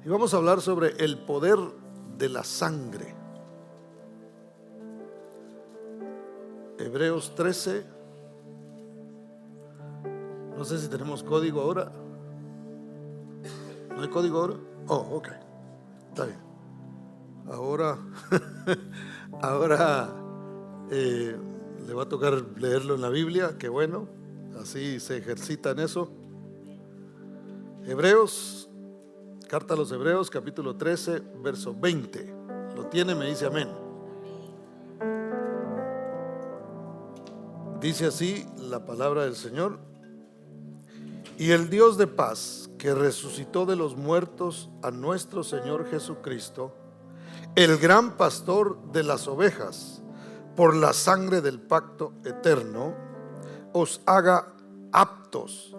Y vamos a hablar sobre el poder de la sangre. Hebreos 13. No sé si tenemos código ahora. ¿No hay código ahora? Oh, ok. Está bien. Ahora le va a tocar leerlo en la Biblia. Qué bueno. Así se ejercita en eso. Hebreos, carta a los Hebreos, capítulo 13, verso 20. ¿Lo tiene? Me dice amén. Dice así la palabra del Señor: y el Dios de paz, que resucitó de los muertos a nuestro Señor Jesucristo, el gran pastor de las ovejas, por la sangre del pacto eterno, os haga aptos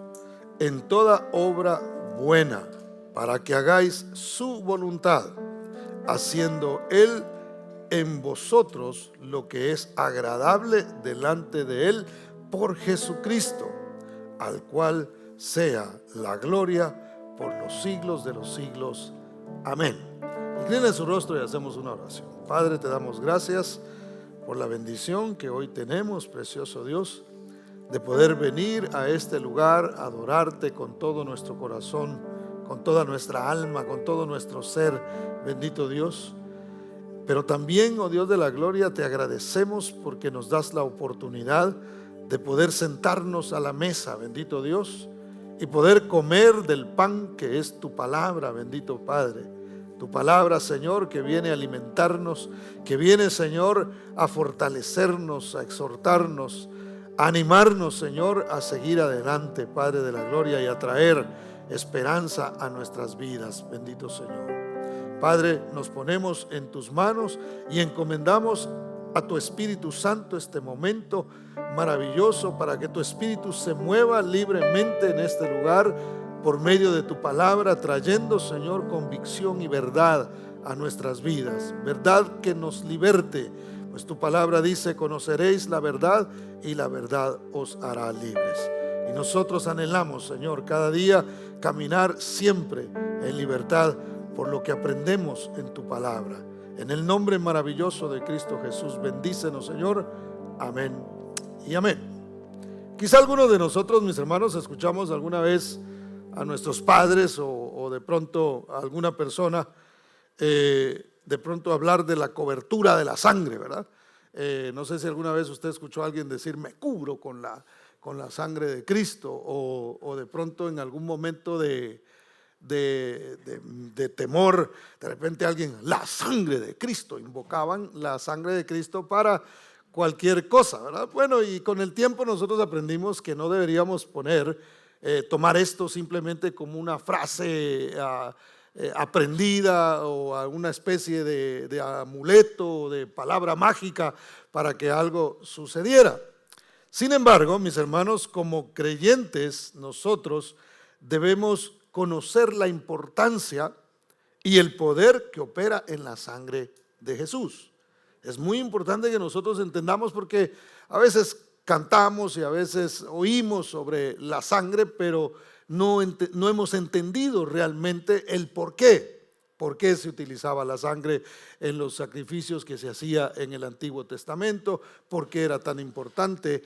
en toda obra buena, para que hagáis su voluntad, haciendo Él en vosotros lo que es agradable delante de Él por Jesucristo, al cual sea la gloria por los siglos de los siglos. Amén. Incline su rostro y hacemos una oración. Padre, te damos gracias por la bendición que hoy tenemos, precioso Dios, de poder venir a este lugar, a adorarte con todo nuestro corazón, con toda nuestra alma, con todo nuestro ser, bendito Dios. Pero también, oh Dios de la gloria, te agradecemos porque nos das la oportunidad de poder sentarnos a la mesa, bendito Dios, y poder comer del pan que es tu palabra, bendito Padre. Tu palabra, Señor, que viene a alimentarnos, que viene, Señor, a fortalecernos, a exhortarnos, a animarnos, Señor, a seguir adelante, Padre de la gloria, y a traer esperanza a nuestras vidas, bendito Señor. Padre, nos ponemos en tus manos y encomendamos a tu Espíritu Santo este momento maravilloso, para que tu Espíritu se mueva libremente en este lugar por medio de tu palabra, trayendo, Señor, convicción y verdad a nuestras vidas, verdad que nos liberte, pues tu palabra dice: conoceréis la verdad y la verdad os hará libres. Y nosotros anhelamos, Señor, cada día caminar siempre en libertad por lo que aprendemos en tu palabra. En el nombre maravilloso de Cristo Jesús, bendícenos, Señor. Amén y amén. Quizá algunos de nosotros, mis hermanos, escuchamos alguna vez a nuestros padres o de pronto a alguna persona de pronto hablar de la cobertura de la sangre, ¿verdad? No sé si alguna vez usted escuchó a alguien decir: me cubro con la sangre de Cristo, o de pronto en algún momento de temor, de repente alguien: la sangre de Cristo, invocaban la sangre de Cristo para cualquier cosa, ¿verdad? Bueno, y con el tiempo nosotros aprendimos que no deberíamos tomar esto simplemente como una frase aprendida, o a una especie de amuleto o de palabra mágica para que algo sucediera. Sin embargo, mis hermanos, como creyentes, nosotros debemos conocer la importancia y el poder que opera en la sangre de Jesús. Es muy importante que nosotros entendamos, porque a veces cantamos y a veces oímos sobre la sangre, pero no hemos entendido realmente el por qué se utilizaba la sangre en los sacrificios que se hacía en el Antiguo Testamento, por qué era tan importante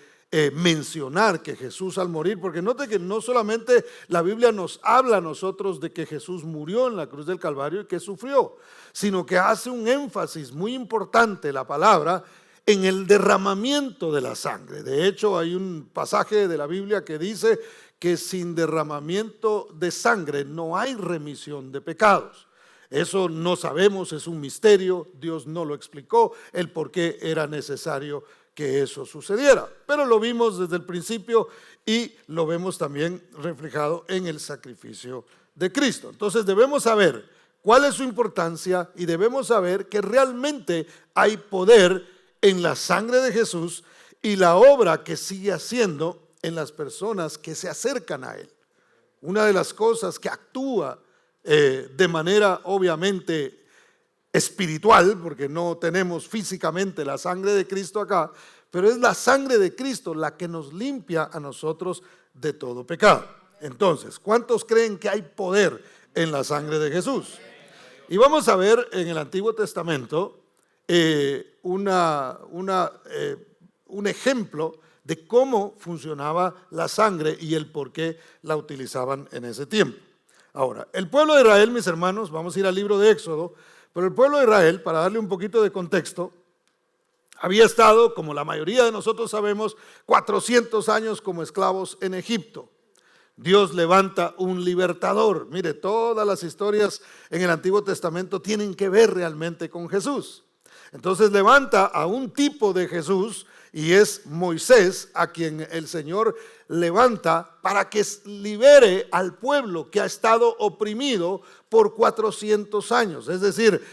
mencionar que Jesús al morir, porque note que no solamente la Biblia nos habla a nosotros de que Jesús murió en la cruz del Calvario y que sufrió, sino que hace un énfasis muy importante la palabra en el derramamiento de la sangre. De hecho, hay un pasaje de la Biblia que dice que sin derramamiento de sangre no hay remisión de pecados. Eso no sabemos, es un misterio, Dios no lo explicó el por qué era necesario que eso sucediera, pero lo vimos desde el principio y lo vemos también reflejado en el sacrificio de Cristo. Entonces debemos saber cuál es su importancia y debemos saber que realmente hay poder en la sangre de Jesús y la obra que sigue haciendo en las personas que se acercan a Él. Una de las cosas que actúa de manera obviamente espiritual, porque no tenemos físicamente la sangre de Cristo acá, pero es la sangre de Cristo la que nos limpia a nosotros de todo pecado. Entonces, ¿cuántos creen que hay poder en la sangre de Jesús? Y vamos a ver en el Antiguo Testamento un ejemplo de cómo funcionaba la sangre y el por qué la utilizaban en ese tiempo. Ahora, el pueblo de Israel, mis hermanos, vamos a ir al libro de Éxodo, pero el pueblo de Israel, para darle un poquito de contexto, había estado, como la mayoría de nosotros sabemos, 400 años como esclavos en Egipto. Dios levanta un libertador. Mire, todas las historias en el Antiguo Testamento tienen que ver realmente con Jesús. Entonces levanta a un tipo de Jesús, y es Moisés, a quien el Señor levanta para que libere al pueblo que ha estado oprimido por 400 años. Es decir,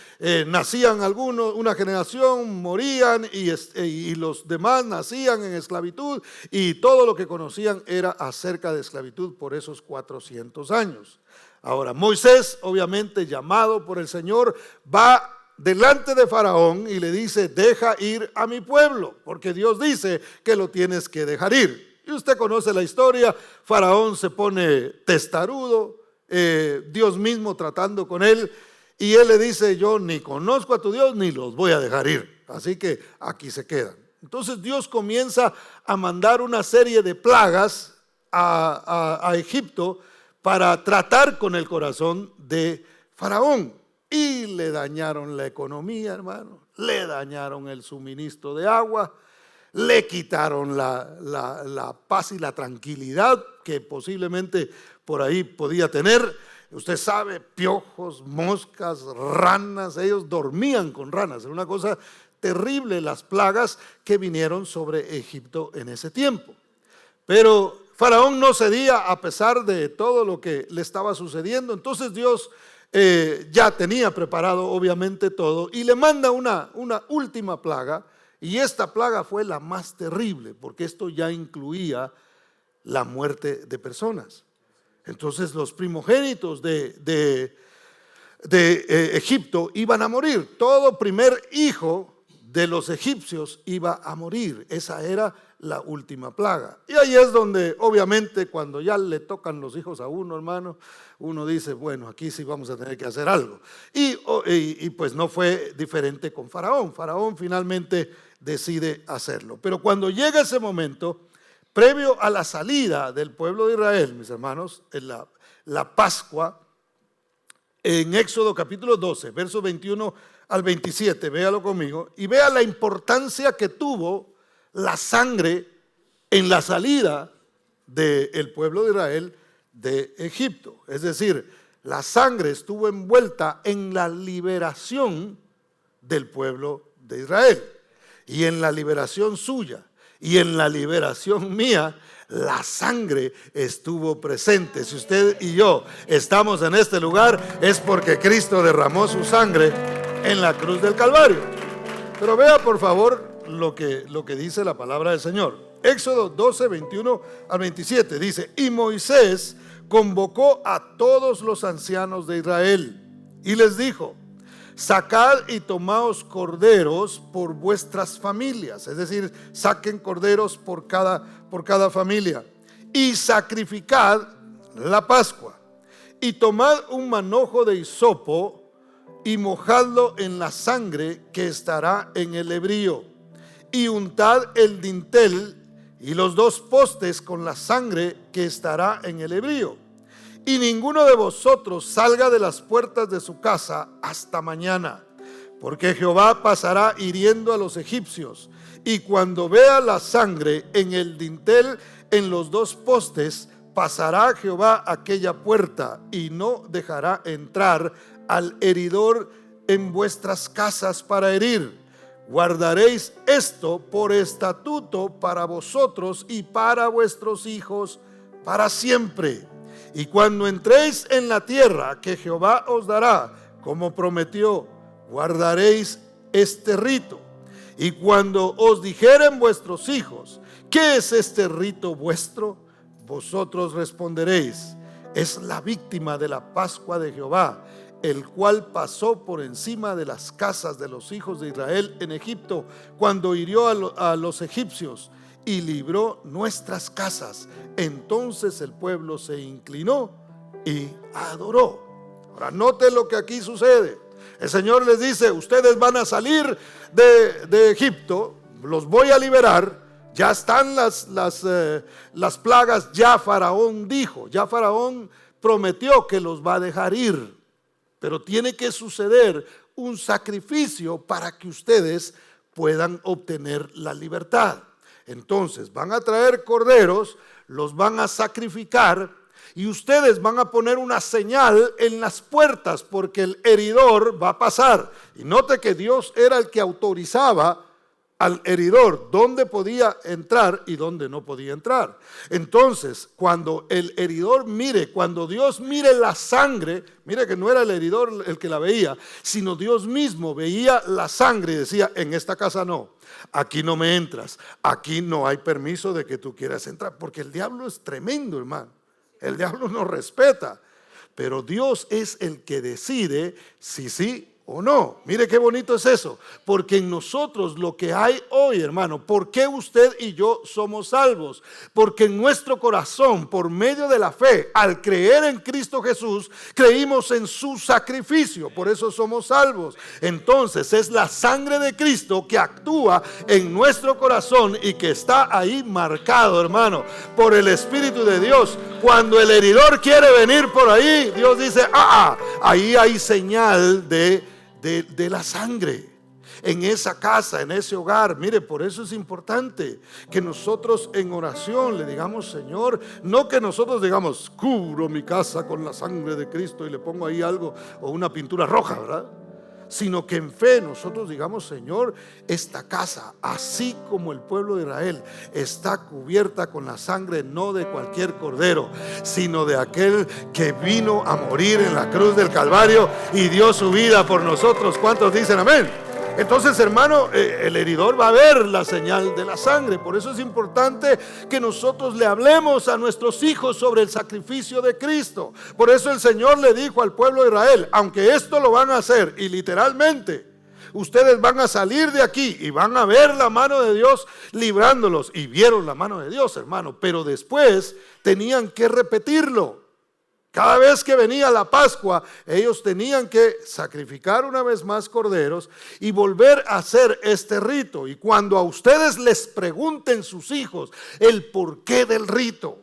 nacían algunos, una generación, morían y los demás nacían en esclavitud, y todo lo que conocían era acerca de esclavitud por esos 400 años. Ahora, Moisés, obviamente llamado por el Señor, va delante de Faraón y le dice: deja ir a mi pueblo, porque Dios dice que lo tienes que dejar ir. Y usted conoce la historia. Faraón se pone testarudo, Dios mismo tratando con él, y él le dice: yo ni conozco a tu Dios ni los voy a dejar ir, así que aquí se quedan. Entonces Dios comienza a mandar una serie de plagas a Egipto para tratar con el corazón de Faraón. Y le dañaron la economía, hermano, le dañaron el suministro de agua, le quitaron la paz y la tranquilidad que posiblemente por ahí podía tener. Usted sabe, piojos, moscas, ranas, ellos dormían con ranas. Era una cosa terrible las plagas que vinieron sobre Egipto en ese tiempo. Pero Faraón no cedía a pesar de todo lo que le estaba sucediendo. Entonces Dios ya tenía preparado obviamente todo, y le manda una última plaga, y esta plaga fue la más terrible, porque esto ya incluía la muerte de personas. Entonces los primogénitos de Egipto iban a morir. Todo primer hijo de los egipcios iba a morir. Esa era la última plaga. Y ahí es donde obviamente cuando ya le tocan los hijos a uno, hermano, uno dice: bueno, aquí sí vamos a tener que hacer algo. Y pues no fue diferente con Faraón. Faraón finalmente decide hacerlo. Pero cuando llega ese momento, previo a la salida del pueblo de Israel, mis hermanos, en la Pascua, en Éxodo capítulo 12, versos 21 al 27, véalo conmigo, y vea la importancia que tuvo la sangre en la salida del pueblo de Israel de Egipto. Es decir, la sangre estuvo envuelta en la liberación del pueblo de Israel, y en la liberación suya y en la liberación mía. La sangre estuvo presente. Si usted y yo estamos en este lugar, es porque Cristo derramó su sangre en la cruz del Calvario. Pero vea por favor lo que dice la palabra del Señor. Éxodo 12, 21 al 27 dice: y Moisés convocó a todos los ancianos de Israel y les dijo: sacad y tomaos corderos por vuestras familias. Es decir, saquen corderos por cada familia, y sacrificad la Pascua, y tomad un manojo de hisopo y mojadlo en la sangre que estará en el hebrío, y untad el dintel y los dos postes con la sangre que estará en el hebrío. Y ninguno de vosotros salga de las puertas de su casa hasta mañana, porque Jehová pasará hiriendo a los egipcios. Y cuando vea la sangre en el dintel, en los dos postes, pasará Jehová aquella puerta y no dejará entrar al heridor en vuestras casas para herir. Guardaréis esto por estatuto para vosotros y para vuestros hijos para siempre. Y cuando entréis en la tierra que Jehová os dará, como prometió, guardaréis este rito. Y cuando os dijeren vuestros hijos: ¿qué es este rito vuestro?, vosotros responderéis: es la víctima de la Pascua de Jehová, el cual pasó por encima de las casas de los hijos de Israel en Egipto, cuando hirió a los egipcios y libró nuestras casas. Entonces el pueblo se inclinó y adoró. Ahora note lo que aquí sucede. El Señor les dice: ustedes van a salir de Egipto, los voy a liberar. Ya están las plagas, ya Faraón dijo, ya Faraón prometió que los va a dejar ir, pero tiene que suceder un sacrificio para que ustedes puedan obtener la libertad. Entonces van a traer corderos, los van a sacrificar y ustedes van a poner una señal en las puertas, porque el heridor va a pasar. Y note que Dios era el que autorizaba al heridor dónde podía entrar y dónde no podía entrar. Entonces, cuando el heridor mire, cuando Dios mire la sangre, mire que no era el heridor el que la veía, sino Dios mismo veía la sangre y decía: en esta casa no, aquí no me entras, aquí no hay permiso de que tú quieras entrar, porque el diablo es tremendo, hermano. El diablo no respeta, pero Dios es el que decide si sí o no. Mire qué bonito es eso, porque en nosotros lo que hay hoy, hermano, ¿por qué usted y yo somos salvos? Porque en nuestro corazón, por medio de la fe, al creer en Cristo Jesús, creímos en su sacrificio, por eso somos salvos. Entonces es la sangre de Cristo que actúa en nuestro corazón y que está ahí marcado, hermano, por el Espíritu de Dios. Cuando el heridor quiere venir por ahí, Dios dice: ahí hay señal de la sangre en esa casa, en ese hogar. Mire, por eso es importante que nosotros en oración le digamos: Señor, no que nosotros digamos: cubro mi casa con la sangre de Cristo y le pongo ahí algo o una pintura roja, ¿verdad? Sino que en fe nosotros digamos: Señor, esta casa, así como el pueblo de Israel, está cubierta con la sangre, no de cualquier cordero, sino de aquel que vino a morir en la cruz del Calvario y dio su vida por nosotros. ¿Cuántos dicen amén? Entonces, hermano, el heridor va a ver la señal de la sangre. Por eso es importante que nosotros le hablemos a nuestros hijos sobre el sacrificio de Cristo. Por eso el Señor le dijo al pueblo de Israel: aunque esto lo van a hacer, y literalmente ustedes van a salir de aquí y van a ver la mano de Dios librándolos. Y vieron la mano de Dios, hermano, pero después tenían que repetirlo. Cada vez que venía la Pascua, ellos tenían que sacrificar una vez más corderos y volver a hacer este rito. Y cuando a ustedes les pregunten sus hijos el porqué del rito,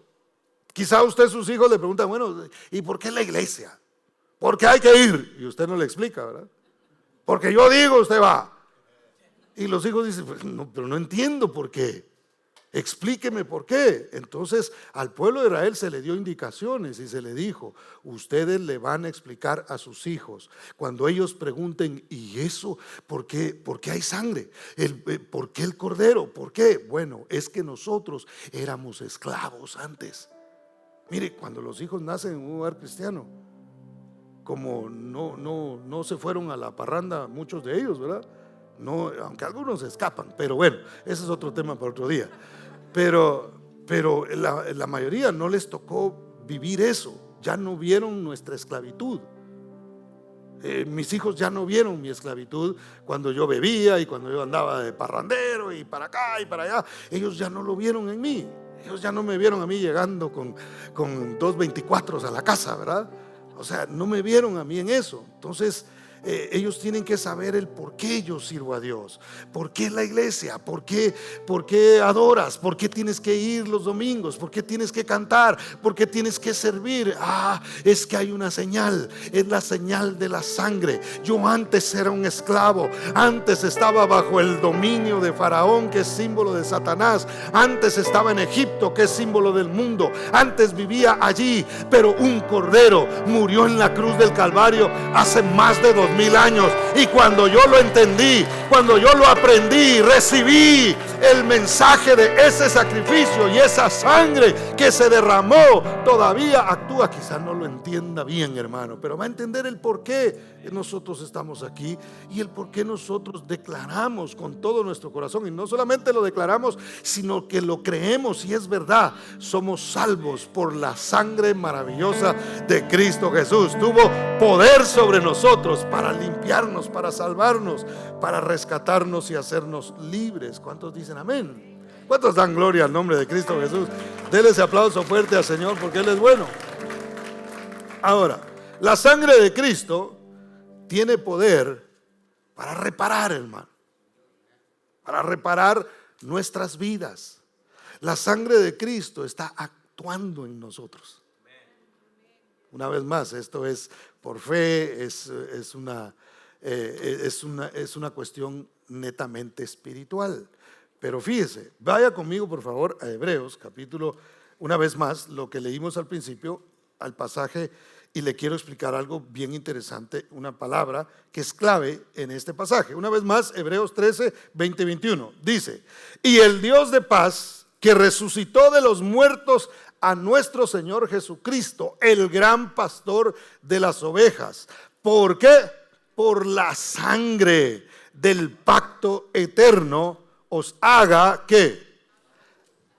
quizá a usted, sus hijos, le preguntan: bueno, ¿y por qué la iglesia? ¿Por qué hay que ir? Y usted no le explica, ¿verdad? Porque yo digo, usted va. Y los hijos dicen: pues no, pero no entiendo por qué. Explíqueme por qué. Entonces al pueblo de Israel se le dio indicaciones y se le dijo: ustedes le van a explicar a sus hijos cuando ellos pregunten: ¿y eso? ¿Por qué hay sangre? ¿Por qué el cordero? ¿Por qué? Bueno, es que nosotros éramos esclavos antes. Mire, cuando los hijos nacen en un hogar cristiano, como no se fueron a la parranda muchos de ellos, ¿verdad? No, aunque algunos escapan, pero bueno, ese es otro tema para otro día. Pero la mayoría no les tocó vivir eso. Ya no vieron nuestra esclavitud. Mis hijos ya no vieron mi esclavitud cuando yo bebía y cuando yo andaba de parrandero y para acá y para allá. Ellos ya no lo vieron en mí. Ellos ya no me vieron a mí llegando con 224 a la casa, ¿verdad? O sea, no me vieron a mí en eso. Entonces ellos tienen que saber el por qué yo sirvo a Dios, por qué la iglesia, por qué adoras, por qué tienes que ir los domingos, por qué tienes que cantar, por qué tienes que servir. Es que hay una señal, es la señal de la sangre. Yo antes era un esclavo, antes estaba bajo el dominio de Faraón, que es símbolo de Satanás, antes estaba en Egipto, que es símbolo del mundo, antes vivía allí, pero un cordero murió en la cruz del Calvario hace más de 2000 años. Y cuando yo lo entendí, cuando yo lo aprendí, recibí el mensaje de ese sacrificio y esa sangre que se derramó, todavía actúa. Quizás no lo entienda bien, hermano, pero va a entender el por qué nosotros estamos aquí y el por qué nosotros declaramos con todo nuestro corazón. Y no solamente lo declaramos, sino que lo creemos y es verdad. Somos salvos por la sangre maravillosa de Cristo Jesús. Tuvo poder sobre nosotros para limpiarnos, para salvarnos, para rescatarnos y hacernos libres. ¿Cuántos dicen amén? ¿Cuántos dan gloria al nombre de Cristo Jesús? Denle ese aplauso fuerte al Señor, porque Él es bueno. Ahora, la sangre de Cristo tiene poder para reparar, hermano, para reparar nuestras vidas. La sangre de Cristo está actuando en nosotros. Una vez más, esto es por fe, es una cuestión netamente espiritual. Pero fíjese, vaya conmigo por favor a Hebreos capítulo, una vez más, lo que leímos al principio, al pasaje, y le quiero explicar algo bien interesante, una palabra que es clave en este pasaje. Una vez más, Hebreos 13, 20, 21, dice: y el Dios de paz, que resucitó de los muertos a nuestro Señor Jesucristo, el gran pastor de las ovejas. ¿Por qué? Por la sangre del pacto eterno os haga, ¿qué?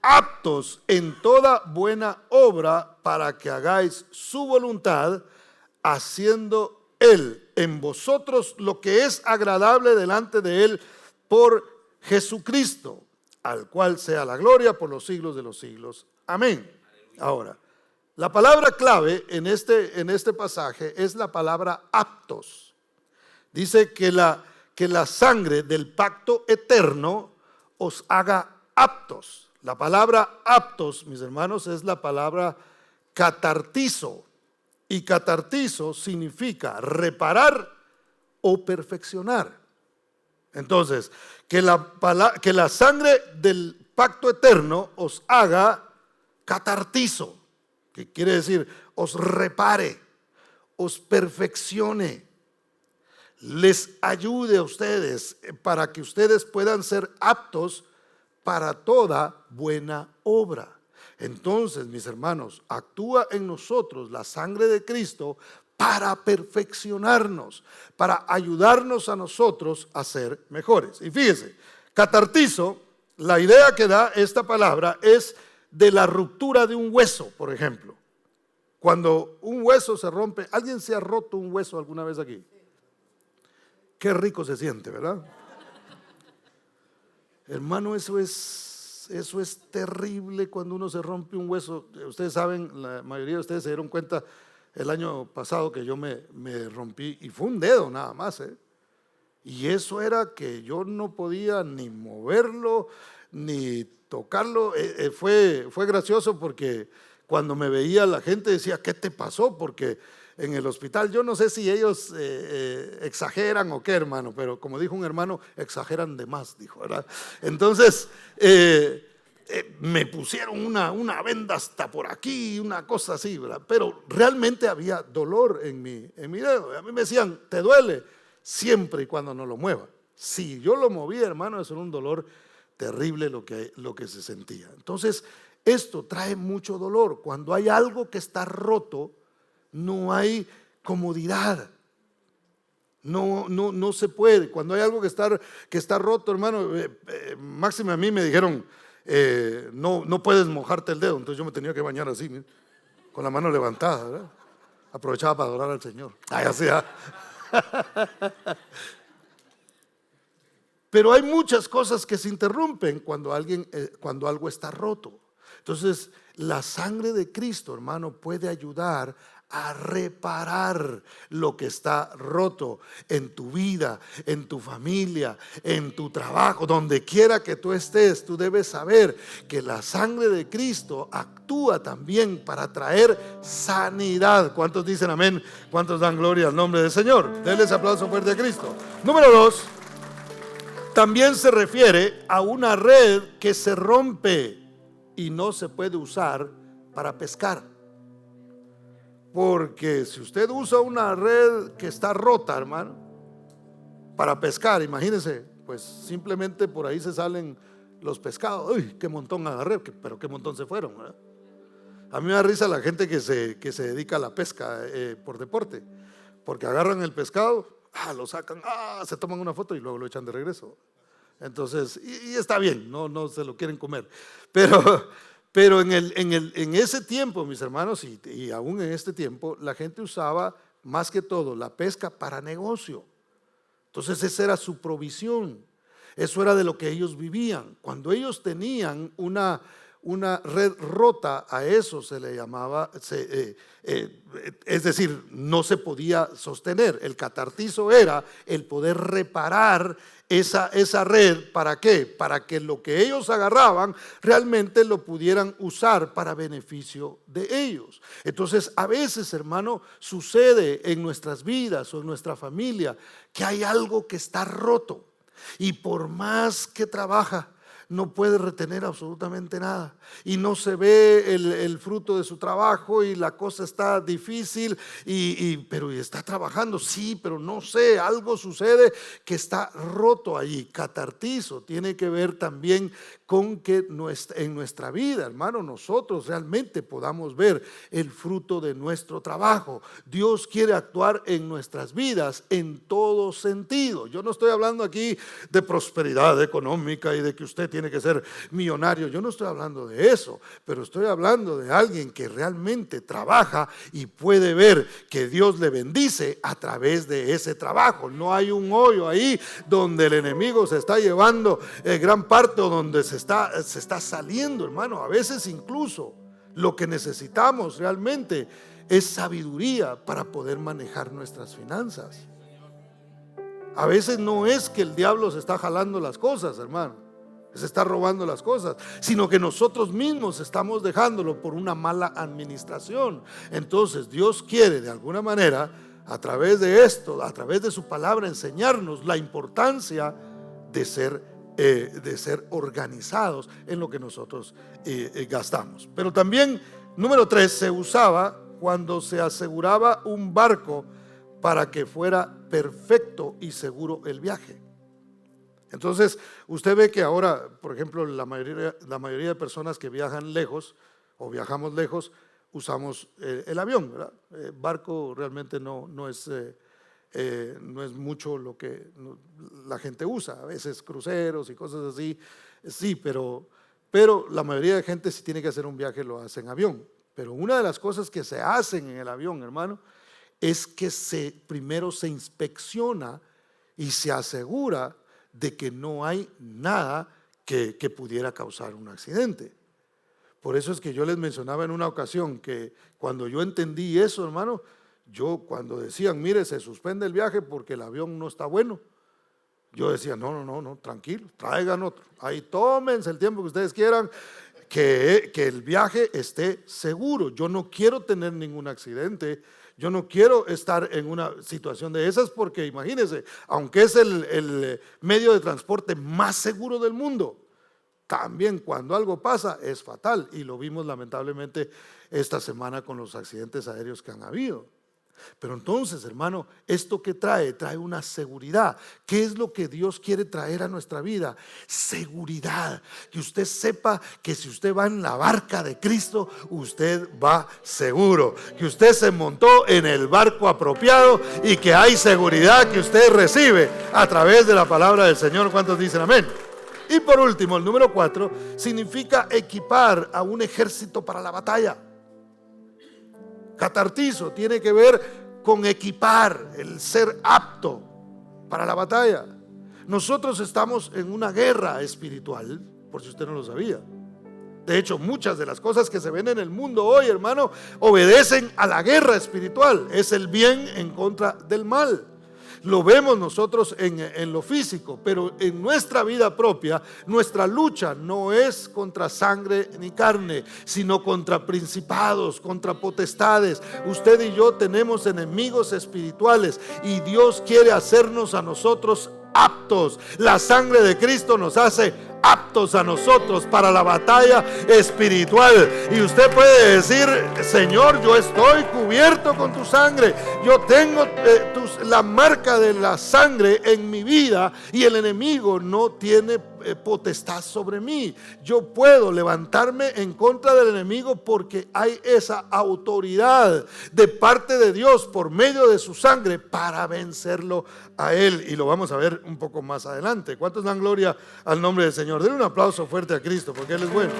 Aptos en toda buena obra, para que hagáis su voluntad, haciendo Él en vosotros lo que es agradable delante de Él, por Jesucristo, al cual sea la gloria por los siglos de los siglos. Amén. Ahora, la palabra clave en este pasaje es la palabra aptos. Dice que la sangre del pacto eterno os haga aptos. La palabra aptos, mis hermanos, es la palabra catartizo. Y catartizo significa reparar o perfeccionar. Entonces, que la sangre del pacto eterno os haga catartizo, que quiere decir os repare, os perfeccione, les ayude a ustedes para que ustedes puedan ser aptos para toda buena obra. Entonces, mis hermanos, actúa en nosotros la sangre de Cristo para perfeccionarnos, para ayudarnos a nosotros a ser mejores. Y fíjese, catartizo, la idea que da esta palabra es de la ruptura de un hueso, por ejemplo. Cuando un hueso se rompe, ¿alguien se ha roto un hueso alguna vez aquí? Qué rico se siente, ¿verdad? Hermano, eso es terrible cuando uno se rompe un hueso. Ustedes saben, la mayoría de ustedes se dieron cuenta el año pasado que yo me rompí, y fue un dedo nada más, y eso era que yo no podía ni moverlo, ni tocarlo. Fue gracioso porque cuando me veía la gente decía: ¿qué te pasó? Porque en el hospital, yo no sé si ellos exageran o qué, hermano, pero como dijo un hermano, exageran de más, dijo, ¿verdad? Entonces me pusieron una venda hasta por aquí, una cosa así, ¿verdad? Pero realmente había dolor en mi dedo. A mí me decían: ¿te duele? Siempre y cuando no lo mueva. Si yo lo movía, hermano, eso era un dolor terrible lo que se sentía. Entonces, esto trae mucho dolor. Cuando hay algo que está roto, no hay comodidad. No se puede. Cuando hay algo que está roto, hermano, máxime a mí me dijeron: no puedes mojarte el dedo. Entonces yo me tenía que bañar así, con la mano levantada, ¿verdad? Aprovechaba para adorar al Señor. Así, ¿ah? Pero hay muchas cosas que se interrumpen cuando algo está roto. Entonces, la sangre de Cristo, hermano, puede ayudar a reparar lo que está roto en tu vida, en tu familia, en tu trabajo, donde quiera que tú estés. Tú debes saber que la sangre de Cristo actúa también para traer sanidad. ¿Cuántos dicen amén? ¿Cuántos dan gloria al nombre del Señor? Denles aplauso fuerte a Cristo. Número 2, también se refiere a una red que se rompe y no se puede usar para pescar. Porque si usted usa una red que está rota, hermano, para pescar, imagínese, pues simplemente por ahí se salen los pescados. Uy, qué montón agarré, pero qué montón se fueron, ¿verdad? A mí me da risa la gente que se dedica a la pesca por deporte, porque agarran el pescado, lo sacan, se toman una foto y luego lo echan de regreso. Entonces, y está bien, no se lo quieren comer, pero en ese tiempo, mis hermanos, y aún en este tiempo, la gente usaba más que todo la pesca para negocio. Entonces esa era su provisión, eso era de lo que ellos vivían. Cuando ellos tenían una una red rota, a eso se le llamaba, es decir, no se podía sostener. El catartizo era el poder reparar esa red. ¿Para qué? Para que lo que ellos agarraban realmente lo pudieran usar para beneficio de ellos. Entonces, a veces, hermano, sucede en nuestras vidas o en nuestra familia que hay algo que está roto, y por más que trabaja, no puede retener absolutamente nada, y no se ve el fruto de su trabajo, y la cosa está difícil, pero está trabajando, sí, pero no sé, algo sucede que está roto allí. Catartizo tiene que ver también con que en nuestra vida, hermano, nosotros realmente podamos ver el fruto de nuestro trabajo. Dios quiere actuar en nuestras vidas en todo sentido. Yo no estoy hablando aquí de prosperidad económica y de que usted tiene que ser millonario. Yo no estoy hablando de eso, pero estoy hablando de alguien que realmente trabaja y puede ver que Dios le bendice a través de ese trabajo. No hay un hoyo ahí donde el enemigo se está llevando gran parte, o donde se está saliendo, hermano. A veces incluso lo que necesitamos realmente es sabiduría para poder manejar nuestras finanzas. A veces no es que el diablo se está jalando las cosas, hermano, se está robando las cosas, sino que nosotros mismos estamos dejándolo por una mala administración. Entonces Dios quiere de alguna manera, a través de esto, a través de su palabra, enseñarnos la importancia de ser organizados en lo que nosotros gastamos. Pero también, número 3, se usaba cuando se aseguraba un barco para que fuera perfecto y seguro el viaje. Entonces usted ve que ahora, por ejemplo, la mayoría de personas que viajan lejos o viajamos lejos, usamos el avión, ¿verdad? Barco realmente no es mucho lo que la gente usa. A veces cruceros y cosas así, sí, pero la mayoría de gente, si tiene que hacer un viaje, lo hace en avión. Pero una de las cosas que se hacen en el avión, hermano, es que primero se inspecciona y se asegura de que no hay nada que pudiera causar un accidente. Por eso es que yo les mencionaba en una ocasión que cuando yo entendí eso, hermano, yo cuando decían, mire, se suspende el viaje porque el avión no está bueno, yo decía, no, tranquilo, traigan otro, ahí tómense el tiempo que ustedes quieran, que el viaje esté seguro. Yo no quiero tener ningún accidente, yo no quiero estar en una situación de esas, porque imagínense, aunque es el medio de transporte más seguro del mundo, también cuando algo pasa es fatal, y lo vimos lamentablemente esta semana con los accidentes aéreos que han habido. Pero entonces, hermano, ¿esto qué trae? Trae una seguridad. ¿Qué es lo que Dios quiere traer a nuestra vida? Seguridad. Que usted sepa que si usted va en la barca de Cristo, usted va seguro. Que usted se montó en el barco apropiado y que hay seguridad que usted recibe a través de la palabra del Señor. ¿Cuántos dicen amén? Y por último, el número 4 significa equipar a un ejército para la batalla. Catartizo tiene que ver con equipar, el ser apto para la batalla. Nosotros estamos en una guerra espiritual, por si usted no lo sabía. De hecho, muchas de las cosas que se ven en el mundo hoy, hermano, obedecen a la guerra espiritual. Es el bien en contra del mal. Lo vemos nosotros en lo físico, pero en nuestra vida propia, nuestra lucha no es contra sangre ni carne, sino contra principados, contra potestades. Usted y yo tenemos enemigos espirituales, y Dios quiere hacernos a nosotros aptos. La sangre de Cristo nos hace aptos a nosotros para la batalla espiritual. Y usted puede decir, Señor, yo estoy cubierto con tu sangre, yo tengo la marca de la sangre en mi vida, y el enemigo no tiene potestad sobre mí. Yo puedo levantarme en contra del enemigo porque hay esa autoridad de parte de Dios por medio de su sangre para vencerlo a él, y lo vamos a ver un poco más adelante. ¿Cuántos dan gloria al nombre del Señor? Denle un aplauso fuerte a Cristo, porque Él es bueno.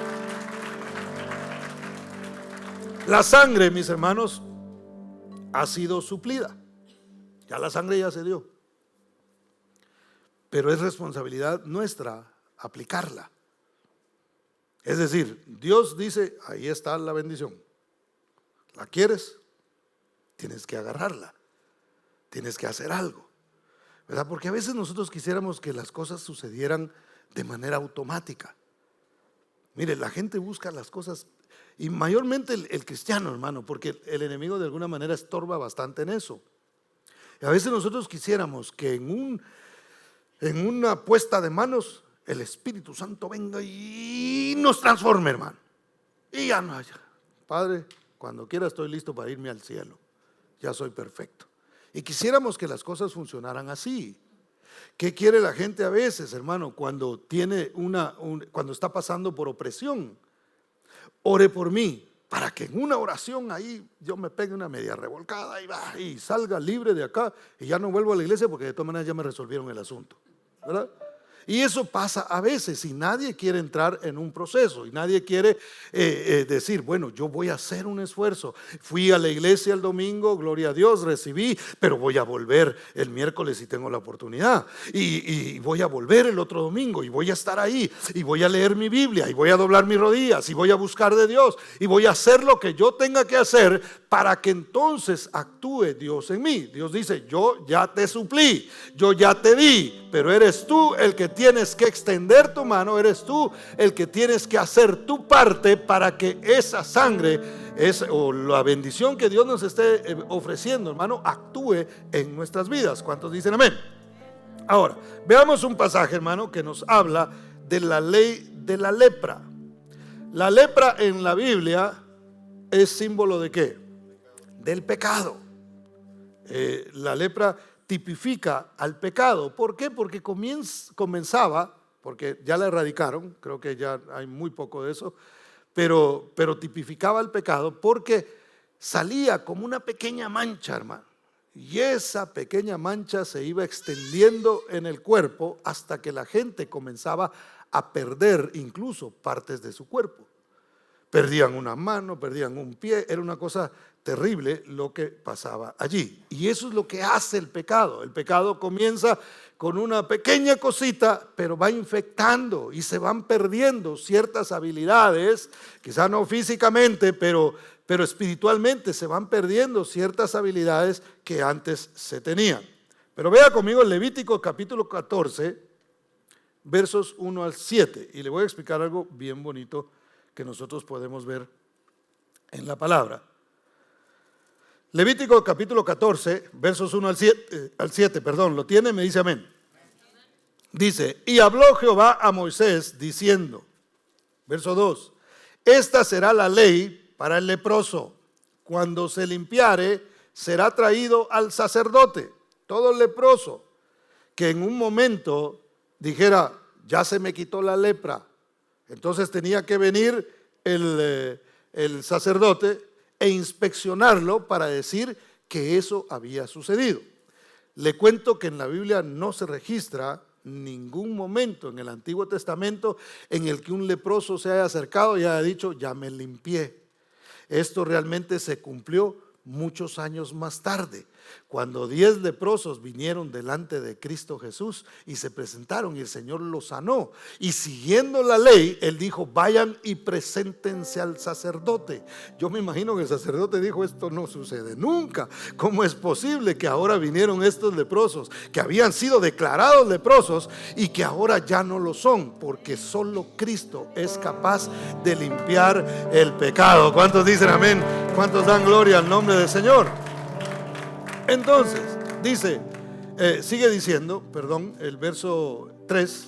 La sangre, mis hermanos, ha sido suplida. Ya la sangre ya se dio, pero es responsabilidad nuestra aplicarla. Es decir, Dios dice, ahí está la bendición. ¿La quieres? Tienes que agarrarla. Tienes que hacer algo, ¿verdad? Porque a veces nosotros quisiéramos que las cosas sucedieran de manera automática. Mire, la gente busca las cosas, y mayormente el cristiano, hermano, porque el enemigo de alguna manera estorba bastante en eso. Y a veces nosotros quisiéramos que en una puesta de manos el Espíritu Santo venga y nos transforme, hermano. Y ya no, ya, Padre, cuando quiera estoy listo para irme al cielo. Ya soy perfecto. Y quisiéramos que las cosas funcionaran así. ¿Qué quiere la gente a veces, hermano, cuando cuando está pasando por opresión? Ore por mí, para que en una oración ahí yo me pegue una media revolcada y salga libre de acá y ya no vuelvo a la iglesia, porque de todas maneras ya me resolvieron el asunto, ¿verdad? Y eso pasa a veces, y nadie quiere entrar en un proceso, y nadie quiere decir, bueno, yo voy a hacer un esfuerzo. Fui a la iglesia el domingo, gloria a Dios, recibí, pero voy a volver el miércoles si tengo la oportunidad, y voy a volver el otro domingo, y voy a estar ahí, y voy a leer mi Biblia, y voy a doblar mis rodillas, y voy a buscar de Dios, y voy a hacer lo que yo tenga que hacer para que entonces actúe Dios en mí. Dios dice, yo ya te suplí, yo ya te di, pero eres tú el que tienes que extender tu mano, eres tú el que tienes que hacer tu parte para que esa sangre o la bendición que Dios nos esté ofreciendo, hermano, actúe en nuestras vidas. ¿Cuántos dicen amén? Ahora, veamos un pasaje, hermano, que nos habla de la ley de la lepra. La lepra en la Biblia es símbolo ¿de qué? Del pecado. La lepra tipifica al pecado. ¿Por qué? Porque comenzaba, porque ya la erradicaron, creo que ya hay muy poco de eso, pero tipificaba el pecado porque salía como una pequeña mancha, hermano, y esa pequeña mancha se iba extendiendo en el cuerpo hasta que la gente comenzaba a perder incluso partes de su cuerpo. Perdían una mano, perdían un pie, era una cosa terrible lo que pasaba allí. Y eso es lo que hace el pecado. El pecado comienza con una pequeña cosita, pero va infectando y se van perdiendo ciertas habilidades, quizá no físicamente, pero espiritualmente se van perdiendo ciertas habilidades que antes se tenían. Pero vea conmigo el Levítico capítulo 14, versos 1 al 7, y le voy a explicar algo bien bonito que nosotros podemos ver en la palabra. Levítico capítulo 14, versos 1 al 7, ¿lo tiene? Me dice amén. Dice, y habló Jehová a Moisés diciendo, verso 2, esta será la ley para el leproso, cuando se limpiare será traído al sacerdote, todo leproso, que en un momento dijera, ya se me quitó la lepra. Entonces tenía que venir el sacerdote e inspeccionarlo para decir que eso había sucedido. Le cuento que en la Biblia no se registra ningún momento en el Antiguo Testamento en el que un leproso se haya acercado y haya dicho, ya me limpié. Esto realmente se cumplió muchos años más tarde, cuando 10 leprosos vinieron delante de Cristo Jesús y se presentaron y el Señor los sanó, y siguiendo la ley Él dijo, vayan y preséntense al sacerdote. Yo me imagino que el sacerdote dijo, esto no sucede nunca. ¿Cómo es posible que ahora vinieron estos leprosos que habían sido declarados leprosos y que ahora ya no lo son? Porque solo Cristo es capaz de limpiar el pecado. ¿Cuántos dicen amén? ¿Cuántos dan gloria al nombre del Señor? Entonces, dice, sigue diciendo, el verso 3,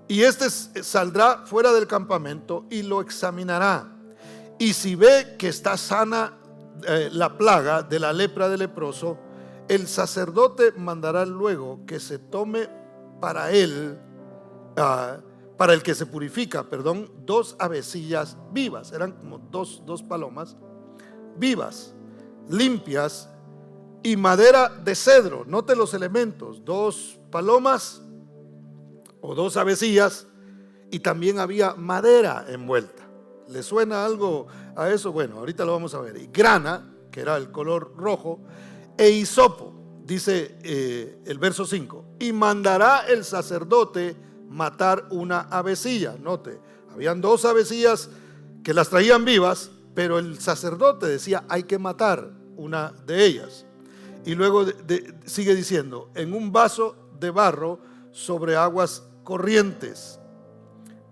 y este saldrá fuera del campamento y lo examinará, y si ve que está sana la plaga de la lepra del leproso, el sacerdote mandará luego que se tome para él, para el que se purifica, 2 avecillas vivas, eran como dos palomas vivas, limpias, y madera de cedro. Note los elementos, 2 palomas o 2 avecillas, y también había madera envuelta. ¿Le suena algo a eso? Bueno, ahorita lo vamos a ver. Y grana, que era el color rojo, e hisopo, dice el verso 5, y mandará el sacerdote matar una avecilla. Note, Habían dos avecillas que las traían vivas, pero el sacerdote decía hay que matar una de ellas. Y luego sigue diciendo, en un vaso de barro sobre aguas corrientes.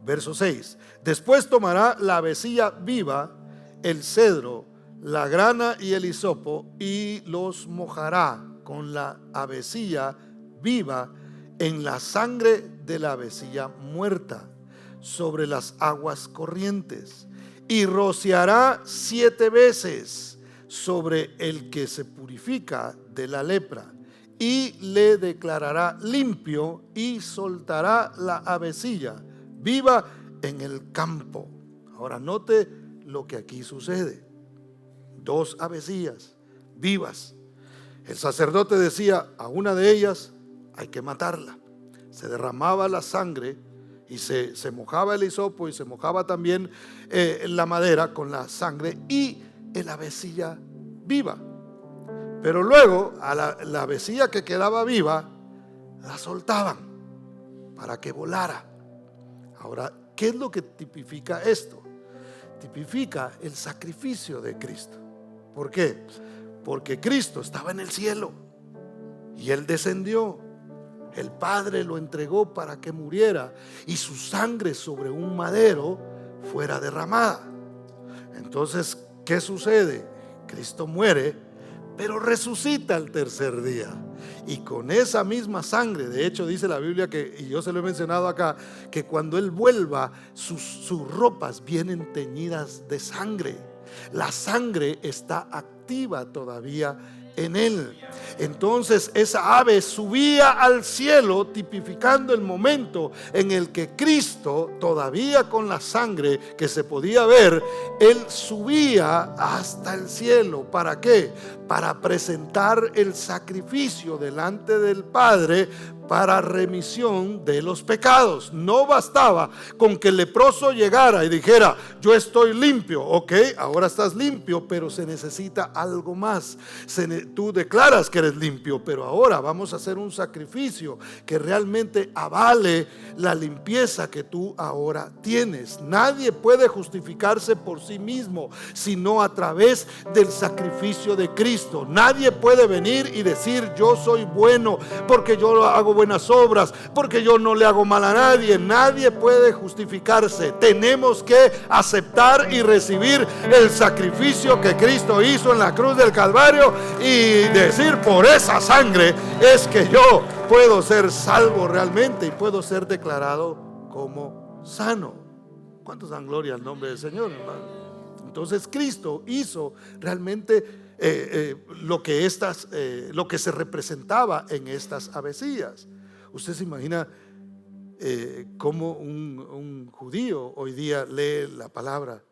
Verso 6. Después tomará la avecilla viva, el cedro, la grana y el hisopo, y los mojará con la avecilla viva en la sangre de la avecilla muerta sobre las aguas corrientes, y rociará 7 veces sobre el que se purifica de la lepra, y le declarará limpio, y soltará la avecilla viva en el campo. Ahora note lo que aquí sucede. 2 avecillas vivas. El sacerdote decía, a una de ellas hay que matarla. Se derramaba la sangre y se mojaba el hisopo y se mojaba también la madera con la sangre y la avecilla viva. Pero luego a la avecilla que quedaba viva la soltaban para que volara. Ahora, ¿qué es lo que tipifica esto? Tipifica el sacrificio de Cristo. ¿Por qué? Porque Cristo estaba en el cielo y Él descendió. El Padre lo entregó para que muriera y su sangre sobre un madero fuera derramada. Entonces, ¿qué sucede? Cristo muere, pero resucita al tercer día. Y con esa misma sangre, de hecho dice la Biblia que, y yo se lo he mencionado acá, que cuando Él vuelva, sus ropas vienen teñidas de sangre. La sangre está activa todavía en Él. Entonces esa ave subía al cielo, tipificando el momento en el que Cristo, todavía con la sangre que se podía ver, Él subía hasta el cielo. ¿Para qué? Para presentar el sacrificio delante del Padre para remisión de los pecados. No bastaba con que el leproso llegara y dijera, yo estoy limpio. Ok, ahora estás limpio, pero se necesita algo más. Tú declaras que eres limpio, pero ahora vamos a hacer un sacrificio que realmente avale la limpieza que tú ahora tienes. Nadie puede justificarse por sí mismo, sino a través del sacrificio de Cristo. Nadie puede venir y decir, yo soy bueno porque yo hago buenas obras, porque yo no le hago mal a nadie. Nadie puede justificarse. Tenemos que aceptar y recibir el sacrificio que Cristo hizo en la cruz del Calvario y decir, por esa sangre es que yo puedo ser salvo realmente y puedo ser declarado como sano. ¿Cuántos dan gloria al nombre del Señor, hermano? Entonces Cristo hizo realmente lo que se representaba en estas avecillas. Usted se imagina cómo un judío hoy día lee la palabra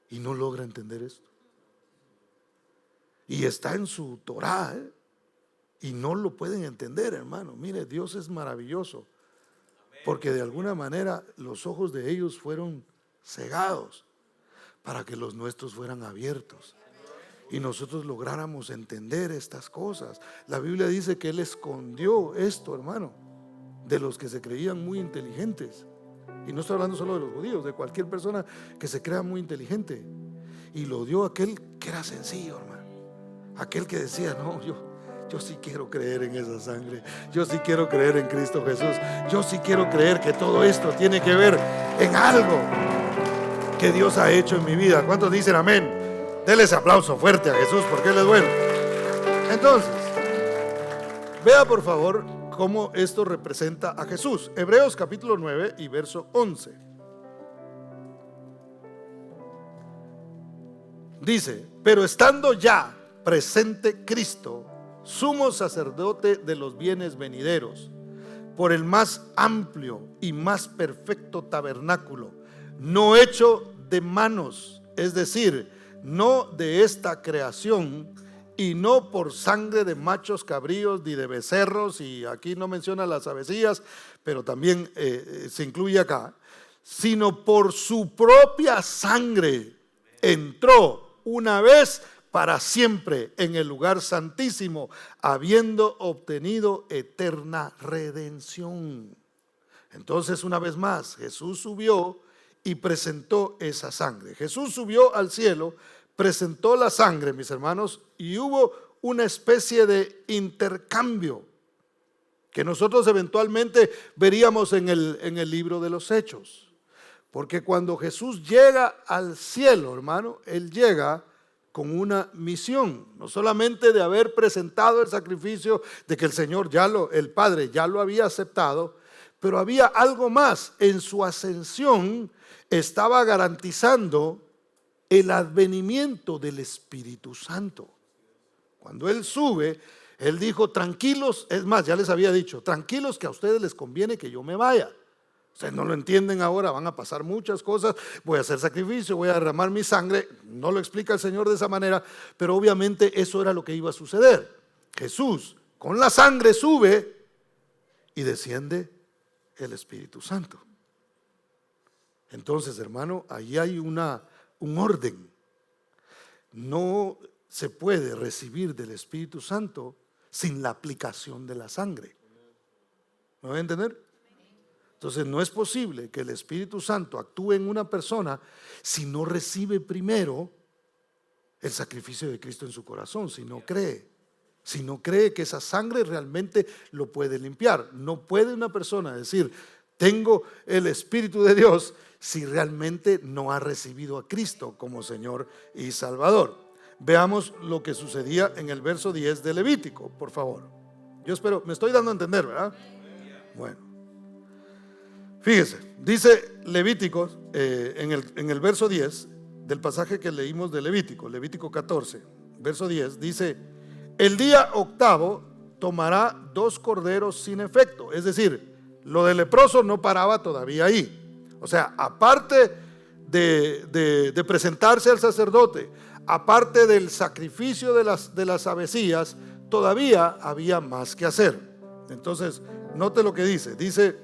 y no logra entender esto. Y está en su Torá, y no lo pueden entender, hermano. Mire, Dios es maravilloso, porque de alguna manera los ojos de ellos fueron cegados para que los nuestros fueran abiertos y nosotros lográramos entender estas cosas. La Biblia dice que Él escondió esto, hermano, de los que se creían muy inteligentes. Y no estoy hablando solo de los judíos, de cualquier persona que se crea muy inteligente. Y lo dio a aquel que era sencillo, hermano. Aquel que decía, no, yo sí quiero creer en esa sangre. Yo sí quiero creer en Cristo Jesús. Yo sí quiero creer que todo esto tiene que ver en algo que Dios ha hecho en mi vida. ¿Cuántos dicen amén? Denle ese aplauso fuerte a Jesús porque Él es bueno. Entonces, vea por favor cómo esto representa a Jesús. Hebreos capítulo 9 y verso 11. Dice, pero estando ya presente Cristo, sumo sacerdote de los bienes venideros, por el más amplio y más perfecto tabernáculo, no hecho de manos, es decir, no de esta creación, y no por sangre de machos cabríos ni de becerros, y aquí no menciona las avecillas, pero también se incluye acá, sino por su propia sangre entró una vez para siempre en el lugar santísimo, habiendo obtenido eterna redención. Entonces, una vez más, Jesús subió y presentó esa sangre. Jesús subió al cielo, presentó la sangre, mis hermanos, y hubo una especie de intercambio que nosotros eventualmente veríamos en el libro de los Hechos. Porque cuando Jesús llega al cielo, hermano, Él llega con una misión, no solamente de haber presentado el sacrificio, de que el Señor el Padre ya lo había aceptado, pero había algo más. En su ascensión estaba garantizando el advenimiento del Espíritu Santo. Cuando Él sube, Él dijo: tranquilos, es más, ya les había dicho, tranquilos, que a ustedes les conviene que yo me vaya. Ustedes no lo entienden ahora, van a pasar muchas cosas, voy a hacer sacrificio, voy a derramar mi sangre. No lo explica el Señor de esa manera, pero obviamente eso era lo que iba a suceder. Jesús con la sangre sube y desciende el Espíritu Santo. Entonces, hermano, ahí hay un orden. No se puede recibir del Espíritu Santo sin la aplicación de la sangre. ¿Me voy a entender? Entonces no es posible que el Espíritu Santo actúe en una persona si no recibe primero el sacrificio de Cristo en su corazón, si no cree que esa sangre realmente lo puede limpiar. No puede una persona decir: tengo el Espíritu de Dios, si realmente no ha recibido a Cristo como Señor y Salvador. Veamos lo que sucedía en el verso 10 de Levítico, por favor. Yo espero, me estoy dando a entender, ¿verdad? Bueno. Fíjese, dice Levítico en el verso 10 del pasaje que leímos de Levítico 14, verso 10, dice: el día octavo tomará 2 corderos sin efecto. Es decir, lo del leproso no paraba todavía ahí. O sea, aparte de presentarse al sacerdote, aparte del sacrificio de las avecillas, todavía había más que hacer. Entonces, note lo que dice: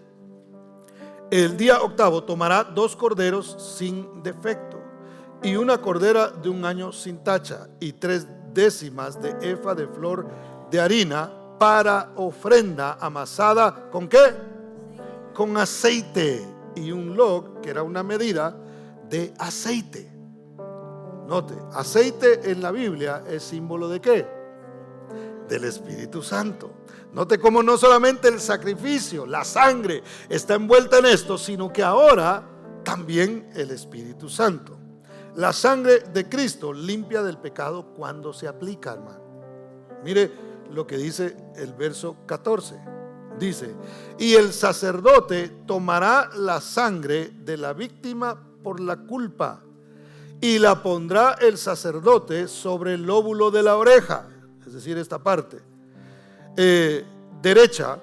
el día octavo tomará 2 corderos sin defecto y una cordera de 1 año sin tacha y 3 décimas de efa de flor de harina para ofrenda amasada. ¿Con qué? Con aceite, y un log, que era una medida de aceite. Note, aceite en la Biblia es símbolo ¿de qué? Del Espíritu Santo. Note cómo no solamente el sacrificio, la sangre está envuelta en esto, sino que ahora también el Espíritu Santo. La sangre de Cristo limpia del pecado cuando se aplica, hermano. Mire lo que dice el verso 14. Dice: y el sacerdote tomará la sangre de la víctima por la culpa y la pondrá el sacerdote sobre el lóbulo de la oreja, es decir, esta parte derecha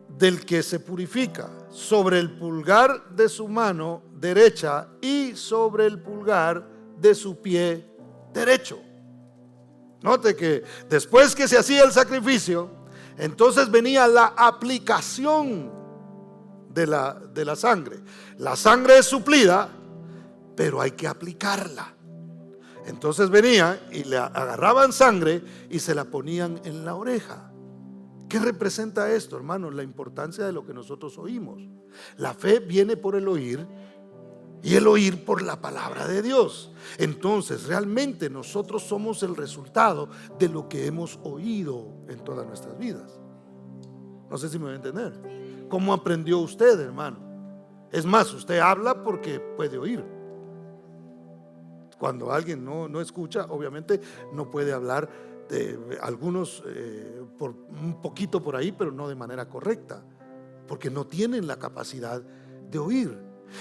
del que se purifica, sobre el pulgar de su mano derecha y sobre el pulgar de su pie derecho. Note que después que se hacía el sacrificio, entonces venía la aplicación de la sangre. La sangre es suplida, pero hay que aplicarla. Entonces venía y le agarraban sangre y se la ponían en la oreja. ¿Qué representa esto, hermano? La importancia de lo que nosotros oímos. La fe viene por el oír y el oír por la palabra de Dios. Entonces realmente nosotros somos el resultado de lo que hemos oído en todas nuestras vidas. No sé si me va a entender. ¿Cómo aprendió usted, hermano? Es más, usted habla porque puede oír. Cuando alguien no escucha, obviamente no puede hablar. Algunos por un poquito por ahí, pero no de manera correcta, porque no tienen la capacidad de oír.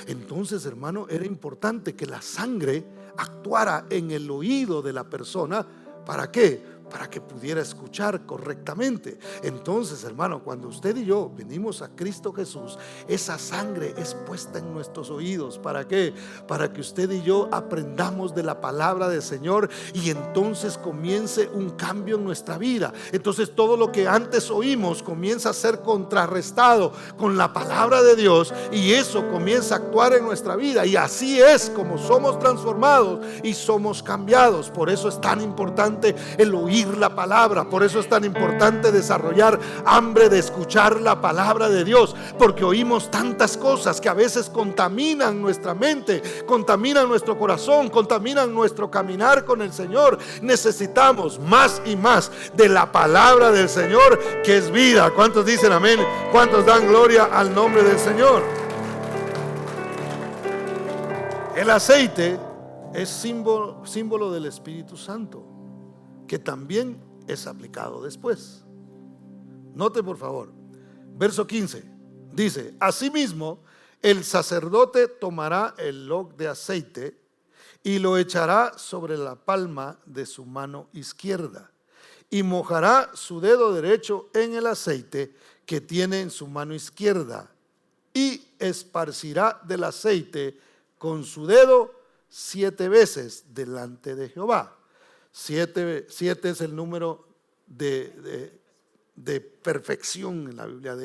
Entonces, hermano, era importante que la sangre actuara en el oído de la persona. ¿Para qué? Para que pudiera escuchar correctamente. Entonces, hermano, cuando usted y yo venimos a Cristo Jesús, esa sangre es puesta en nuestros oídos. ¿Para qué? Para que usted y yo aprendamos de la palabra del Señor y entonces comience un cambio en nuestra vida. Entonces todo lo que antes oímos comienza a ser contrarrestado con la palabra de Dios, y eso comienza a actuar en nuestra vida, y así es como somos transformados y somos cambiados. Por eso es tan importante el oír oír la palabra. Por eso es tan importante desarrollar hambre de escuchar la palabra de Dios, porque oímos tantas cosas que a veces contaminan nuestra mente, contaminan nuestro corazón, contaminan nuestro caminar con el Señor. Necesitamos más y más de la palabra del Señor, que es vida. ¿Cuántos dicen amén? ¿Cuántos dan gloria al nombre del Señor? El aceite es símbolo del Espíritu Santo, que también es aplicado después. Note por favor, verso 15, dice: asimismo, el sacerdote tomará el log de aceite y lo echará sobre la palma de su mano izquierda, y mojará su dedo derecho en el aceite que tiene en su mano izquierda, y esparcirá del aceite con su dedo 7 veces delante de Jehová. 7 es el número de perfección en la Biblia,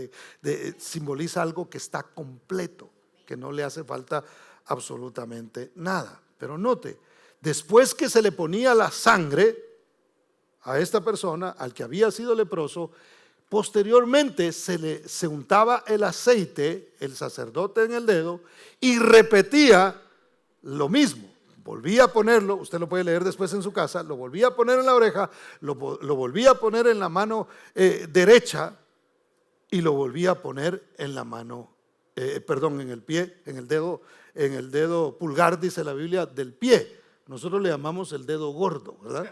simboliza algo que está completo, que no le hace falta absolutamente nada. Pero note, después que se le ponía la sangre a esta persona, al que había sido leproso, posteriormente se untaba el aceite, el sacerdote, en el dedo, y repetía lo mismo. Volvía a ponerlo, usted lo puede leer después en su casa, lo volvía a poner en la oreja, lo volvía a poner en la mano derecha, y lo volvía a poner en la mano, en el pie, en el dedo pulgar, dice la Biblia, del pie. Nosotros le llamamos el dedo gordo, ¿verdad?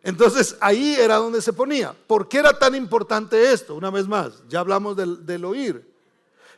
Entonces ahí era donde se ponía. ¿Por qué era tan importante esto? Una vez más, ya hablamos del oír,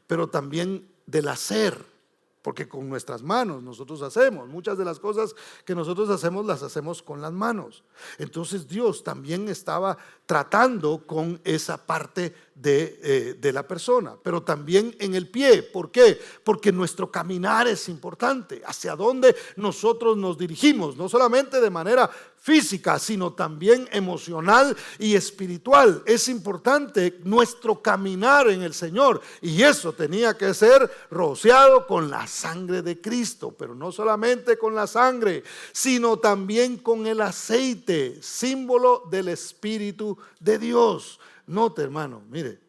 pero también del hacer. Porque con nuestras manos nosotros hacemos muchas de las cosas que nosotros hacemos, las hacemos con las manos. Entonces Dios también estaba tratando con esa parte de la persona, pero también en el pie. ¿Por qué? Porque nuestro caminar es importante, hacia dónde nosotros nos dirigimos, no solamente de manera física, sino también emocional y espiritual. Es importante nuestro caminar en el Señor, y eso tenía que ser rociado con la sangre de Cristo, pero no solamente con la sangre, sino también con el aceite, símbolo del Espíritu de Dios. Note, hermano, mire,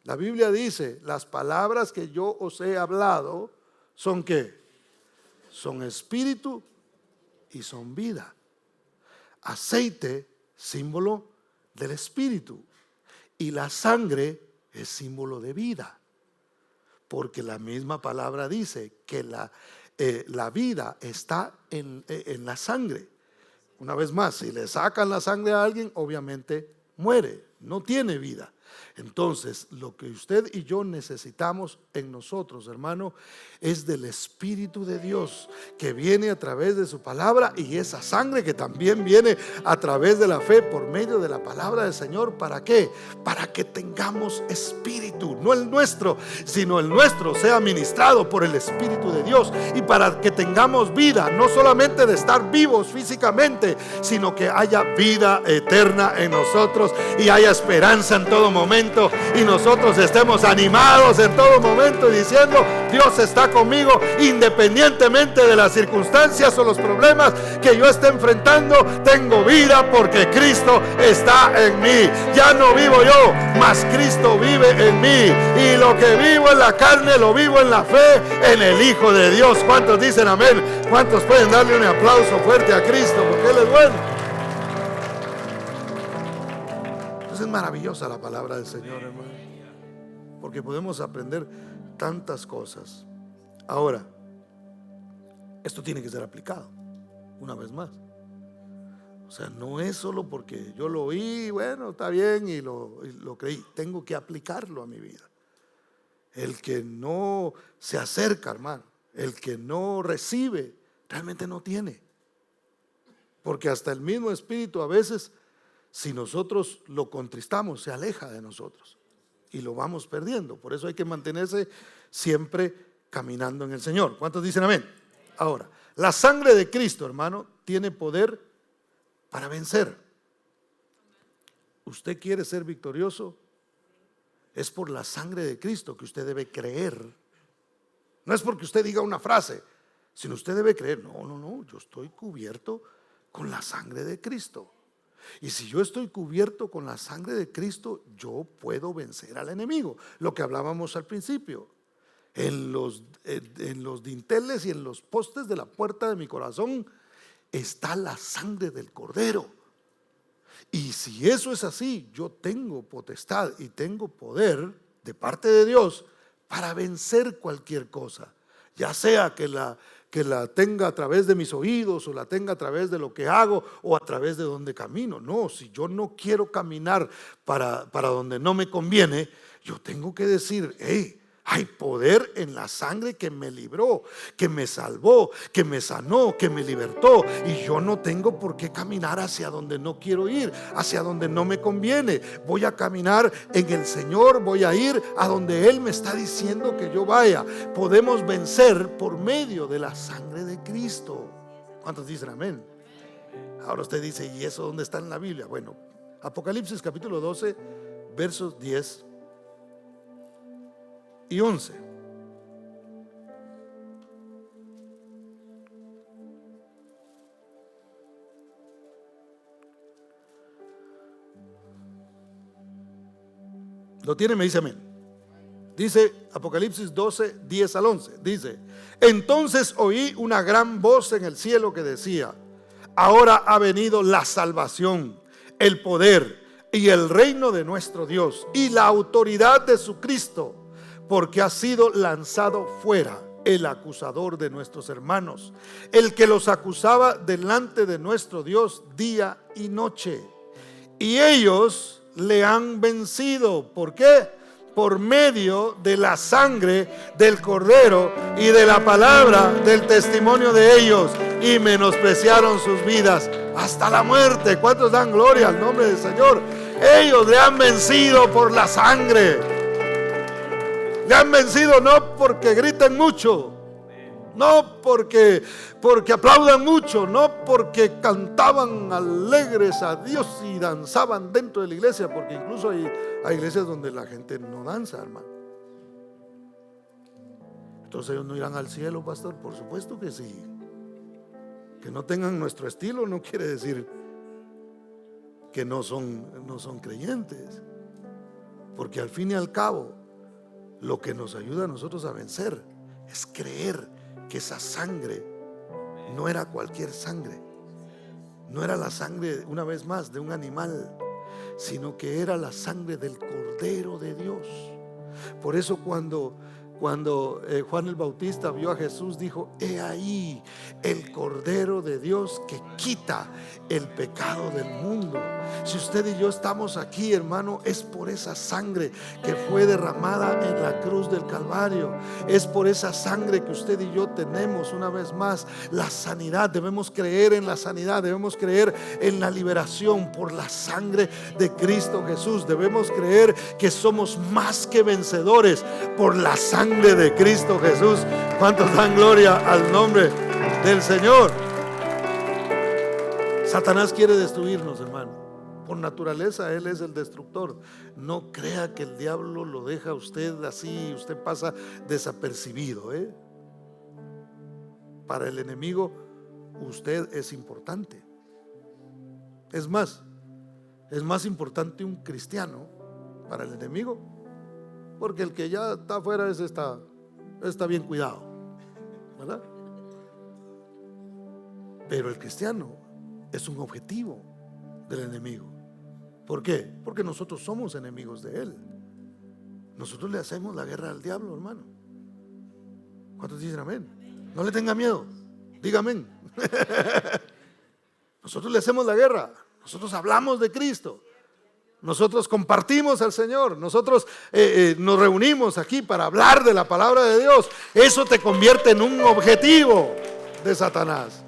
la Biblia dice: las palabras que yo os he hablado son ¿qué? Son espíritu y son vida. Aceite, símbolo del espíritu, y la sangre es símbolo de vida, porque la misma palabra dice que la vida está en la sangre. Una vez más, si le sacan la sangre a alguien, obviamente muere, no tiene vida. Entonces, lo que usted y yo necesitamos en nosotros, hermano, es del Espíritu de Dios, que viene a través de su palabra, y esa sangre que también viene a través de la fe por medio de la palabra del Señor. ¿Para qué? Para que tengamos espíritu, no el nuestro, sino el nuestro sea ministrado por el Espíritu de Dios, y para que tengamos vida, no solamente de estar vivos físicamente, sino que haya vida eterna en nosotros y haya esperanza en todo momento, y nosotros estemos animados en todo momento diciendo: Dios está conmigo independientemente de las circunstancias o los problemas que yo esté enfrentando. Tengo vida porque Cristo está en mí. Ya no vivo yo, mas Cristo vive en mí, y lo que vivo en la carne lo vivo en la fe en el Hijo de Dios. ¿Cuántos dicen amén? ¿Cuántos pueden darle un aplauso fuerte a Cristo? Porque Él es bueno. Es maravillosa la palabra del Señor, hermano, porque podemos aprender tantas cosas. Ahora, esto tiene que ser aplicado, una vez más. O sea, no es solo porque yo lo oí, bueno, está bien, y lo creí. Tengo que aplicarlo a mi vida. El que no se acerca, hermano, el que no recibe, realmente no tiene. Porque hasta el mismo Espíritu, a veces, si nosotros lo contristamos, se aleja de nosotros y lo vamos perdiendo. Por eso hay que mantenerse siempre caminando en el Señor. ¿Cuántos dicen amén? Ahora, la sangre de Cristo, hermano, tiene poder para vencer. ¿Usted quiere ser victorioso? Es por la sangre de Cristo que usted debe creer. No es porque usted diga una frase, sino usted debe creer: no, yo estoy cubierto Con la sangre de Cristo. Y si yo estoy cubierto con la sangre de Cristo, yo puedo vencer al enemigo. Lo que hablábamos al principio. En los dinteles y en los postes de la puerta de mi corazón está la sangre del Cordero. Y si eso es así, yo tengo potestad y tengo poder de parte de Dios para vencer cualquier cosa, ya sea que la tenga a través de mis oídos, o la tenga a través de lo que hago, o a través de donde camino. No, si yo no quiero caminar para donde no me conviene, yo tengo que decir: hey, hay poder en la sangre que me libró, que me salvó, que me sanó, que me libertó. Y yo no tengo por qué caminar hacia donde no quiero ir, hacia donde no me conviene. Voy a caminar en el Señor, voy a ir a donde Él me está diciendo que yo vaya. Podemos vencer por medio de la sangre de Cristo. ¿Cuántos dicen amén? Ahora usted dice: ¿y eso dónde está en la Biblia? Bueno, Apocalipsis capítulo 12, versos 10 y 11. ¿Lo tiene? Me dice amén. Dice Apocalipsis 12, 10 al 11. Dice: entonces oí una gran voz en el cielo que decía: ahora ha venido la salvación, el poder y el reino de nuestro Dios y la autoridad de su Cristo, porque ha sido lanzado fuera el acusador de nuestros hermanos, el que los acusaba delante de nuestro Dios día y noche. Y ellos le han vencido. ¿Por qué? Por medio de la sangre del Cordero y de la palabra del testimonio de ellos, y menospreciaron sus vidas hasta la muerte. ¿Cuántos dan gloria al nombre del Señor? Ellos le han vencido por la sangre. Le han vencido no porque griten mucho, no porque aplaudan mucho, no porque cantaban alegres a Dios y danzaban dentro de la iglesia, porque incluso hay iglesias donde la gente no danza, hermano. Entonces ellos no irán al cielo, pastor. Por supuesto que sí. Que no tengan nuestro estilo no quiere decir que no son creyentes, porque al fin y al cabo lo que nos ayuda a nosotros a vencer es creer que esa sangre no era cualquier sangre, no era la sangre, una vez más, de un animal, sino que era la sangre del Cordero de Dios. Por eso cuando Juan el Bautista vio a Jesús, dijo: he ahí el Cordero de Dios que quita el pecado del mundo. Si usted y yo estamos aquí, hermano, es por esa sangre que fue derramada en la cruz del Calvario. Es por esa sangre que usted y yo tenemos, una vez más, la sanidad. Debemos creer en la sanidad, debemos creer en la liberación por la sangre de Cristo Jesús. Debemos creer que somos más que vencedores por la sangre de Cristo Jesús. ¿Cuántos dan gloria al nombre del Señor? Satanás quiere destruirnos, hermano. Por naturaleza Él es el destructor. No crea que el diablo lo deja a usted así, usted pasa desapercibido, Para el enemigo usted es importante. Es más importante un cristiano para el enemigo, porque el que ya está afuera está bien cuidado, ¿verdad? Pero el cristiano es un objetivo del enemigo. ¿Por qué? Porque nosotros somos enemigos de él. Nosotros le hacemos la guerra al diablo, hermano. ¿Cuántos dicen amén? No le tenga miedo, diga amén. Nosotros le hacemos la guerra. Nosotros hablamos de Cristo. Nosotros compartimos al Señor. Nosotros nos reunimos aquí para hablar de la palabra de Dios. Eso te convierte en un objetivo de Satanás.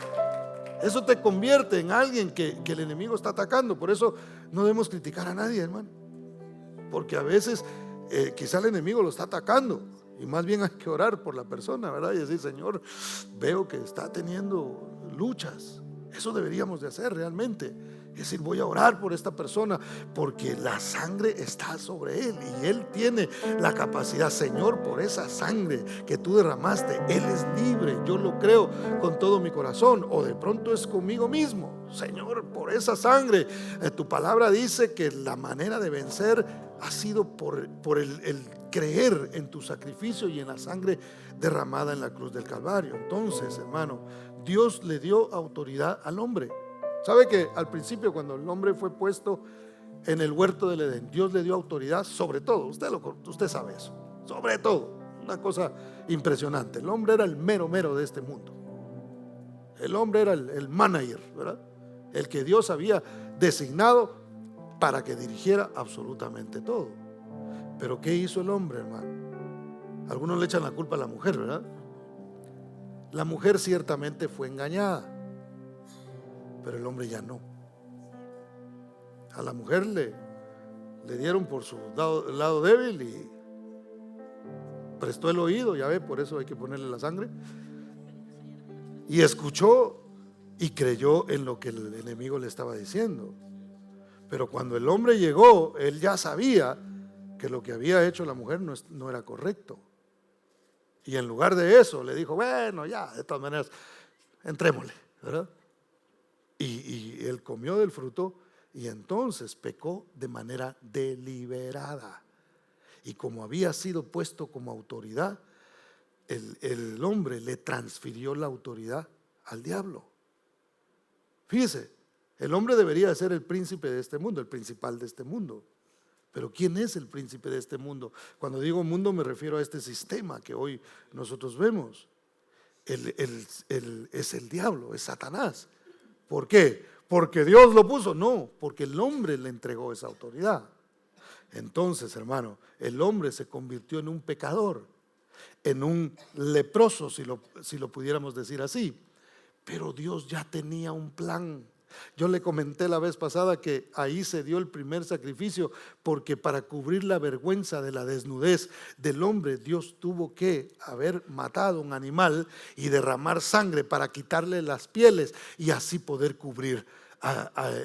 Eso te convierte en alguien que el enemigo está atacando. Por eso no debemos criticar a nadie, hermano, porque a veces quizá el enemigo lo está atacando, y más bien hay que orar por la persona, ¿verdad? Y decir: Señor, veo que está teniendo luchas. Eso deberíamos de hacer realmente. Es decir, voy a orar por esta persona porque la sangre está sobre él y él tiene la capacidad. Señor, por esa sangre que tú derramaste, él es libre. Yo lo creo con todo mi corazón. O de pronto es conmigo mismo. Señor, por esa sangre, tu palabra dice que la manera de vencer ha sido por el creer en tu sacrificio y en la sangre derramada en la cruz del Calvario. Entonces, hermano, Dios le dio autoridad al hombre. ¿Sabe que al principio, cuando el hombre fue puesto en el huerto del Edén, Dios le dio autoridad sobre todo? Usted sabe eso, sobre todo. Una cosa impresionante. El hombre era el mero de este mundo. El hombre era el manager, ¿verdad? El que Dios había designado para que dirigiera absolutamente todo. Pero ¿qué hizo el hombre, hermano? Algunos le echan la culpa a la mujer, ¿verdad? La mujer ciertamente fue engañada, pero el hombre ya no. A la mujer le dieron por su lado débil y prestó el oído, ya ve, por eso hay que ponerle la sangre. Y escuchó y creyó en lo que el enemigo le estaba diciendo. Pero cuando el hombre llegó, él ya sabía que lo que había hecho la mujer no era correcto. Y en lugar de eso le dijo, bueno, ya, de todas maneras, entrémosle, ¿verdad? Y él comió del fruto y entonces pecó de manera deliberada. Y como había sido puesto como autoridad, el hombre le transfirió la autoridad al diablo. Fíjese, el hombre debería ser el príncipe de este mundo, el principal de este mundo. Pero ¿quién es el príncipe de este mundo? Cuando digo mundo me refiero a este sistema que hoy nosotros vemos. Es el diablo, es Satanás. ¿Por qué? ¿Porque Dios lo puso? No, porque el hombre le entregó esa autoridad. Entonces, hermano, el hombre se convirtió en un pecador, en un leproso, si lo pudiéramos decir así. Pero Dios ya tenía un plan. Yo le comenté la vez pasada que ahí se dio el primer sacrificio, porque para cubrir la vergüenza de la desnudez del hombre, Dios tuvo que haber matado un animal y derramar sangre para quitarle las pieles y así poder cubrir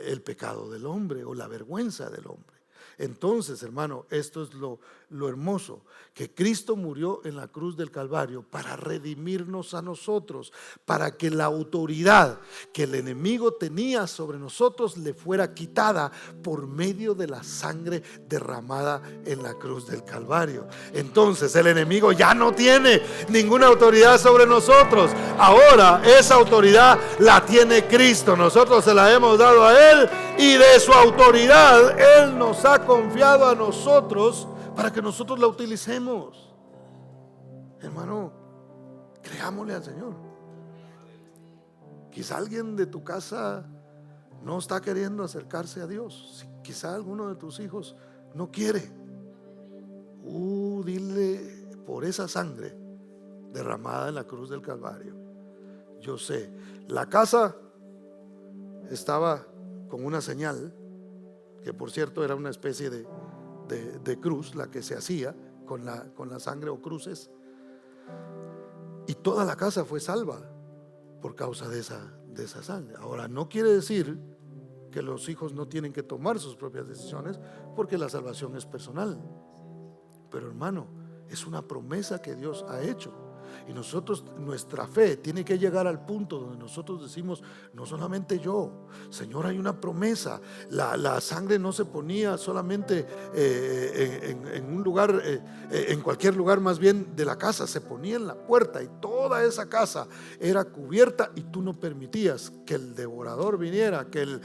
el pecado del hombre o la vergüenza del hombre. Entonces, hermano, esto es lo hermoso, que Cristo murió en la cruz del Calvario para redimirnos a nosotros, para que la autoridad que el enemigo tenía sobre nosotros le fuera quitada por medio de la sangre derramada en la cruz del Calvario. Entonces el enemigo ya no tiene ninguna autoridad sobre nosotros. Ahora esa autoridad la tiene Cristo. Nosotros se la hemos dado a Él y de su autoridad Él nos ha confiado a nosotros para que nosotros la utilicemos. Hermano, creámosle al Señor. Quizá alguien de tu casa no está queriendo acercarse a Dios. Quizá alguno de tus hijos no quiere. Dile, por esa sangre derramada en la cruz del Calvario. Yo sé, la casa estaba con una señal, que por cierto era una especie de cruz, la que se hacía con la sangre o cruces, y toda la casa fue salva por causa de esa sangre. Ahora, no quiere decir que los hijos no tienen que tomar sus propias decisiones, porque la salvación es personal, pero hermano, es una promesa que Dios ha hecho. Y nosotros, nuestra fe tiene que llegar al punto donde nosotros decimos, no solamente yo, Señor, hay una promesa. La sangre no se ponía solamente en un lugar, en cualquier lugar más bien de la casa, se ponía en la puerta y toda esa casa era cubierta y tú no permitías que el devorador viniera, que el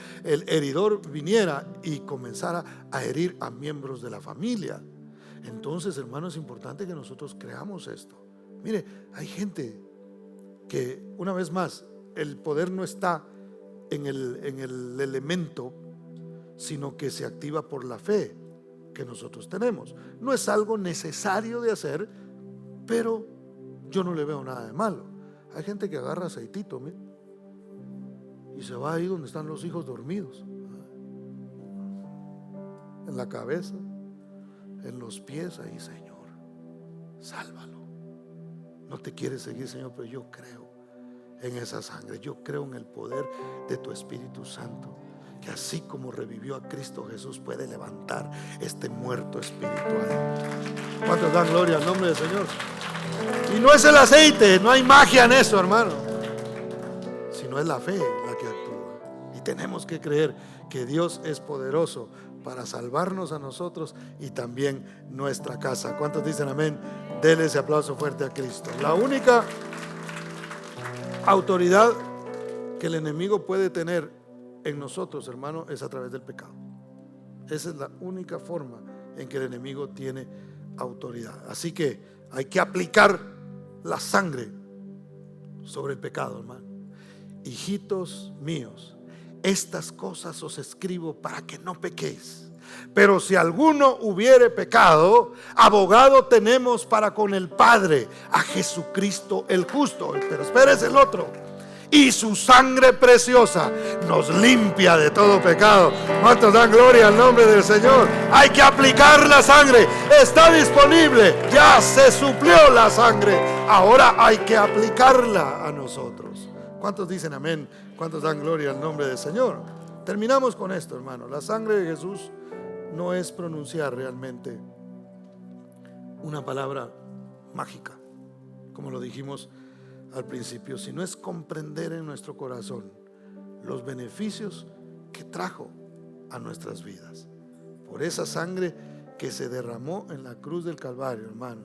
heridor viniera y comenzara a herir a miembros de la familia. Entonces, hermano, es importante que nosotros creamos esto. Mire, hay gente que, una vez más, el poder no está en el elemento, sino que se activa por la fe que nosotros tenemos. No es algo necesario de hacer, pero yo no le veo nada de malo. Hay gente que agarra aceitito, mire, y se va ahí donde están los hijos dormidos, en la cabeza, en los pies, ahí, Señor, sálvalo. No te quieres seguir, Señor, pero yo creo en esa sangre. Yo creo en el poder de tu Espíritu Santo, que así como revivió a Cristo Jesús, puede levantar este muerto espiritual. ¿Cuántos dan gloria al nombre del Señor? Y no es el aceite, no hay magia en eso, hermano, sino es la fe la que actúa. Y tenemos que creer que Dios es poderoso para salvarnos a nosotros y también nuestra casa. ¿Cuántos dicen amén? Denle ese aplauso fuerte a Cristo. La única autoridad que el enemigo puede tener en nosotros, hermano, es a través del pecado. Esa es la única forma en que el enemigo tiene autoridad. Así que hay que aplicar la sangre sobre el pecado, hermano. Hijitos míos, estas cosas os escribo para que no pequéis. Pero si alguno hubiere pecado, abogado tenemos para con el Padre, a Jesucristo el justo. Pero espérese el otro. Y su sangre preciosa nos limpia de todo pecado. ¿Cuántos dan gloria al nombre del Señor? Hay que aplicar la sangre. Está disponible. Ya se suplió la sangre. Ahora hay que aplicarla a nosotros. ¿Cuántos dicen amén? ¿Cuántos dan gloria al nombre del Señor? Terminamos con esto, hermano. La sangre de Jesús no es pronunciar realmente una palabra mágica, como lo dijimos al principio, sino es comprender en nuestro corazón los beneficios que trajo a nuestras vidas por esa sangre que se derramó en la cruz del Calvario, hermano.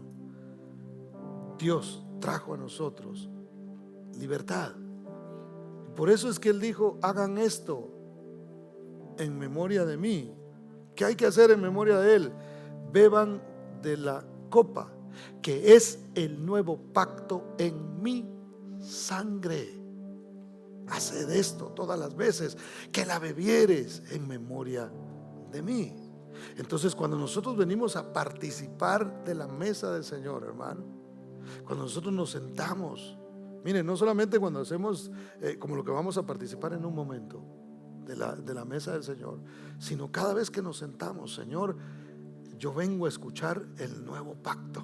Dios trajo a nosotros libertad. Por eso es que Él dijo: hagan esto en memoria de mí. ¿Qué hay que hacer en memoria de Él? Beban de la copa, que es el nuevo pacto en mi sangre. Haced esto todas las veces que la bebieres en memoria de mí. Entonces, cuando nosotros venimos a participar de la mesa del Señor, hermano, cuando nosotros nos sentamos, miren, no solamente cuando hacemos como lo que vamos a participar en un momento de la mesa del Señor, sino cada vez que nos sentamos: Señor, yo vengo a escuchar el nuevo pacto.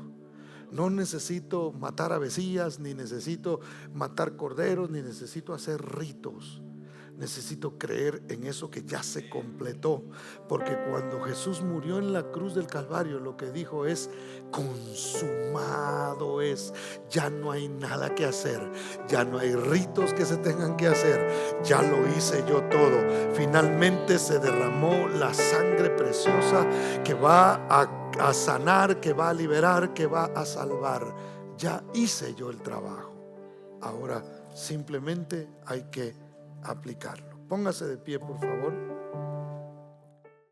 No necesito matar avecillas, ni necesito matar corderos, ni necesito hacer ritos. Necesito creer en eso que ya se completó, porque cuando Jesús murió en la cruz del Calvario, lo que dijo es: consumado es. Ya no hay nada que hacer, ya no hay ritos que se tengan que hacer, ya lo hice yo todo. Finalmente se derramó la sangre preciosa que va a sanar, que va a liberar, que va a salvar. Ya hice yo el trabajo. Ahora simplemente hay que aplicarlo. Póngase de pie, por favor.